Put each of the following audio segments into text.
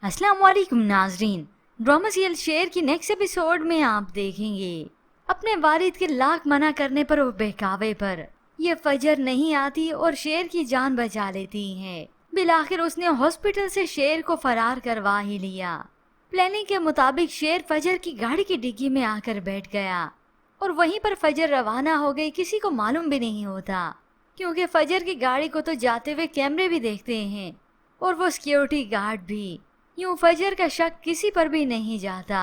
अस्सलाम वालेकुम नाजरीन। ड्रामा सीरियल शेर की नेक्स्ट एपिसोड में आप देखेंगे अपने वालिद के लाख मना करने पर वो बहकावे पर ये फजर नहीं आती और शेर की जान बचा लेती है। बिलाखिर उसने हॉस्पिटल से शेर को फरार करवा ही लिया। प्लानिंग के मुताबिक शेर फजर की गाड़ी की डिग्गी में आकर बैठ गया और वहीं पर फजर रवाना हो गई। किसी को मालूम भी नहीं होता क्योंकि फजर की गाड़ी को तो जाते हुए कैमरे भी देखते हैं और वो सिक्योरिटी गार्ड भी। यूं फजर का शक किसी पर भी नहीं जाता।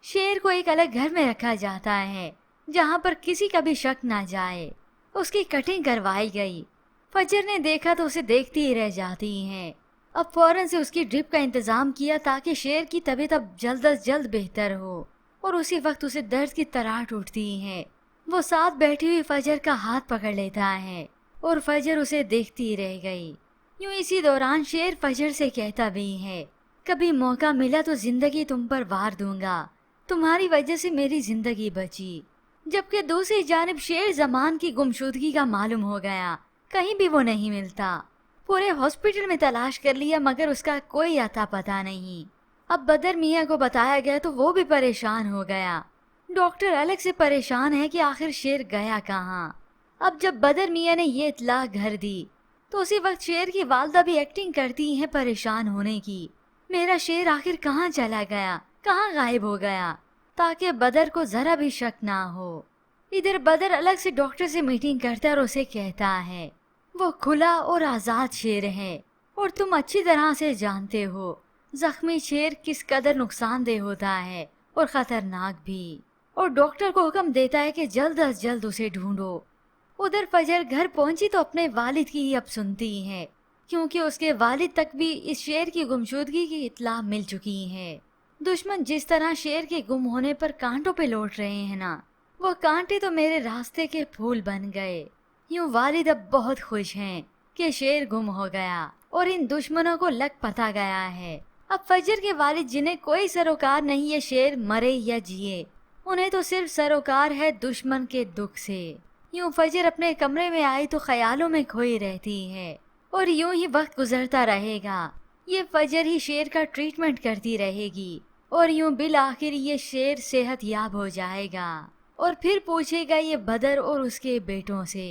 शेर को एक अलग घर में रखा जाता है जहां पर किसी का भी शक ना जाए। उसकी कटिंग करवाई गई। फजर ने देखा तो उसे देखती ही रह जाती है। अब फौरन से उसकी ड्रिप का इंतजाम किया ताकि शेर की तबीयत अब जल्द अज जल्द बेहतर हो। और उसी वक्त उसे दर्द की तराट उठती है। वो साथ बैठी हुई फजर का हाथ पकड़ लेता है और फजर उसे देखती रह गई। यूं इसी दौरान शेर फजर से कहता भी है, कभी मौका मिला तो जिंदगी तुम पर वार दूंगा, तुम्हारी वजह से मेरी जिंदगी बची। जबकि दूसरी जानिब शेर जमान की गुमशुदगी का मालूम हो गया। कहीं भी वो नहीं मिलता। पूरे हॉस्पिटल में तलाश कर लिया मगर उसका कोई अता पता नहीं। अब बदर मियाँ को बताया गया तो वो भी परेशान हो गया। डॉक्टर अलग से परेशान है कि आखिर शेर गया कहाँ। अब जब बदर मियाँ ने ये इत्तला घर दी तो उसी वक्त शेर की वालदा भी एक्टिंग करती है परेशान होने की। मेरा शेर आखिर कहाँ चला गया, कहाँ गायब हो गया, ताकि बदर को जरा भी शक ना हो। इधर बदर अलग से डॉक्टर से मीटिंग करता है और उसे कहता है वो खुला और आजाद शेर है और तुम अच्छी तरह से जानते हो जख्मी शेर किस कदर नुकसानदेह होता है और खतरनाक भी। और डॉक्टर को हुक्म देता है कि जल्द अज जल्द उसे ढूंढो। उधर फजर घर पहुंची तो अपने वालिद की ही अब सुनती है क्योंकि उसके वालिद तक भी इस शेर की गुमशुदगी की इत्तला मिल चुकी है। दुश्मन जिस तरह शेर के गुम होने पर कांटों पे लौट रहे हैं ना, वो कांटे तो मेरे रास्ते के फूल बन गए। यूं वालिद अब बहुत खुश हैं कि शेर गुम हो गया और इन दुश्मनों को लग पता गया है। अब फजर के वालिद जिन्हें कोई सरोकार नहीं है शेर मरे या जिए, उन्हें तो सिर्फ सरोकार है दुश्मन के दुख से। यूं फजर अपने कमरे में आई तो ख्यालों में खोई रहती है और यूं ही वक्त गुजरता रहेगा। ये फजर ही शेर का ट्रीटमेंट करती रहेगी और यूं बिल आखिर ये शेर सेहत याब हो जाएगा और फिर पूछेगा ये बदर और उसके बेटों से।